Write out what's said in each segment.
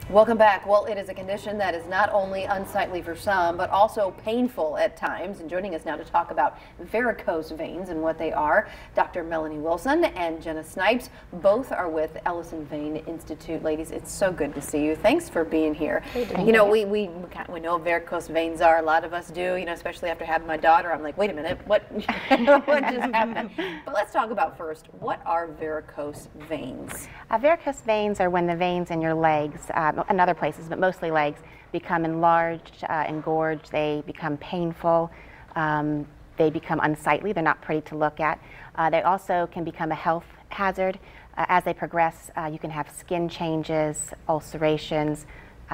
Welcome back. Well, it is a condition that is not only unsightly for some, but also painful at times. And joining us now to talk about varicose veins and what they are, Dr. Melanie Wilson and Jenna Snipes. Both are with Ellison Vein Institute. Ladies, it's so good to see you. Thanks for being here. You know, we know what varicose veins are. A lot of us do, you know, especially after having my daughter. I'm like, wait a minute, what, what just happened? But let's talk about first, what are varicose veins? Varicose veins are when the veins in your legs, and other places, but mostly legs, become enlarged, engorged. They become painful. They become unsightly. They're not pretty to look at. They also can become a health hazard. As they progress, you can have skin changes, ulcerations.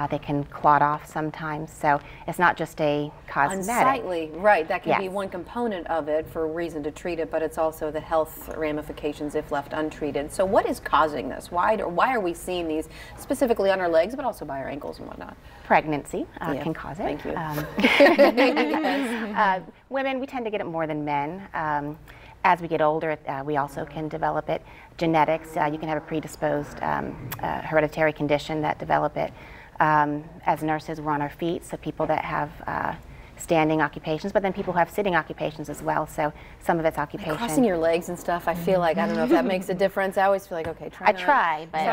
They can clot off sometimes, so it's not just a cosmetic. Unsightly, right, that can Yes. be one component of it for a reason to treat it, but it's also the health ramifications if left untreated. So what is causing this? Why are we seeing these specifically on our legs, but also by our ankles and whatnot? Pregnancy can cause it. Thank you. Yes. Women, we tend to get it more than men. As we get older, we also can develop it. Genetics, you can have a predisposed hereditary condition that develop it. As nurses, we're on our feet, so people that have standing occupations, but then people who have sitting occupations as well, so some of it's occupation. Like crossing your legs and stuff, I feel like, I don't know if that makes a difference. I always feel like, okay, try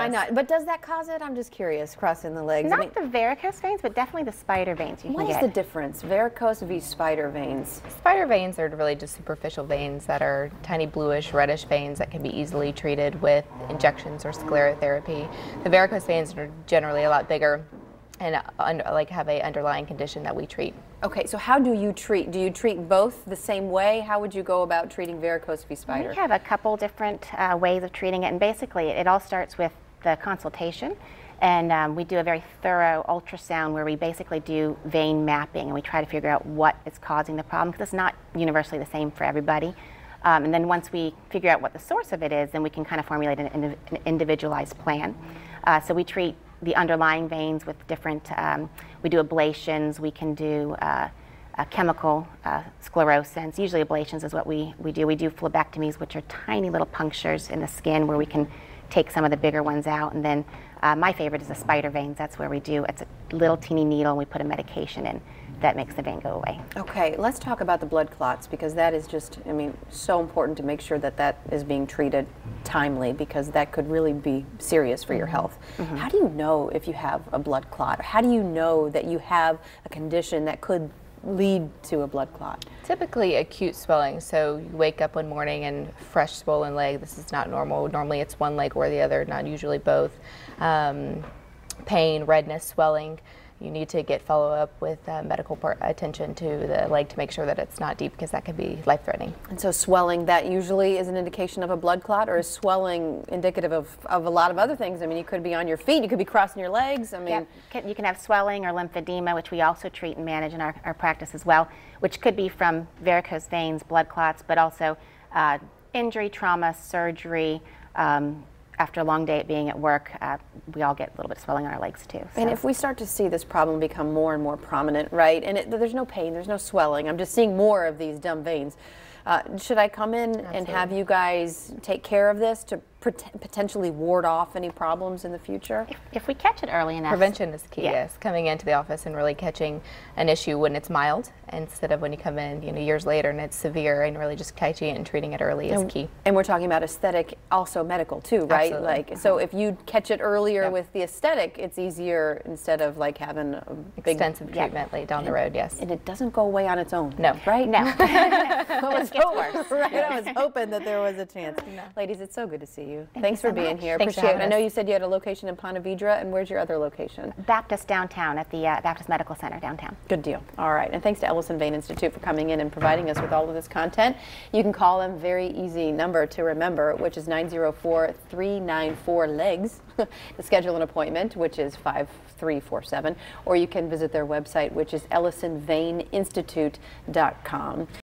not. But does that cause it? I'm just curious, crossing the legs. Not the varicose veins, but definitely the spider veins you can get. What is the difference, varicose v. spider veins? Spider veins are really just superficial veins that are tiny bluish, reddish veins that can be easily treated with injections or sclerotherapy. The varicose veins are generally a lot bigger and have a underlying condition that we treat. Okay, so how do you treat? Do you treat both the same way? How would you go about treating varicose v. spider? We have a couple different ways of treating it, and basically it all starts with the consultation, and we do a very thorough ultrasound where we basically do vein mapping, and we try to figure out what is causing the problem, because it's not universally the same for everybody. And then once we figure out what the source of it is, then we can kind of formulate an individualized plan. So we treat the underlying veins with different, we do ablations, we can do chemical sclerosants. Usually ablations is what we do. We do phlebectomies, which are tiny little punctures in the skin where we can take some of the bigger ones out. And then my favorite is the spider veins. That's where it's a little teeny needle and we put a medication in that makes the vein go away. Okay, let's talk about the blood clots, because that is just, I mean, so important to make sure that that is being treated timely, because that could really be serious for your health. How do you know if you have a blood clot? Or how do you know that you have a condition that could lead to a blood clot? Typically acute swelling, so you wake up one morning and fresh swollen leg. This is not normal. Normally it's one leg or the other, not usually both. Pain, redness, swelling. You need to get follow-up with medical attention to the leg to make sure that it's not deep, because that could be life-threatening. And so swelling, that usually is an indication of a blood clot, or is swelling indicative of a lot of other things? I mean, you could be on your feet, you could be crossing your legs. I mean, you can have swelling or lymphedema, which we also treat and manage in our practice as well, which could be from varicose veins, blood clots, but also injury, trauma, surgery. After a long day at being at work, we all get a little bit of swelling on our legs too. So. And if we start to see this problem become more and more prominent, right, and there's no pain, there's no swelling, I'm just seeing more of these dumb veins, should I come in and have you guys take care of this to potentially ward off any problems in the future? If we catch it early enough. Prevention is key, yes. Coming into the office and really catching an issue when it's mild, instead of when you come in, years later and it's severe, and really just catching it and treating it early is key. And we're talking about aesthetic, also medical too, right? Absolutely. Like, so if you catch it earlier with the aesthetic, it's easier instead of like having a big extensive treatment late down the road, yes. And it doesn't go away on its own. No. Right? No. I was hoping that there was a chance. No. Ladies, it's so good to see you. Thanks for being here. Thanks Appreciate for it. I know you said you had a location in Ponte Vedra, and where's your other location? Baptist downtown at the Baptist Medical Center downtown. Good deal. All right. And thanks to Ellison Vein Institute for coming in and providing us with all of this content. You can call them, very easy number to remember, which is 904-394-LEGS to schedule an appointment, which is 5347, or you can visit their website, which is ellisonveininstitute.com.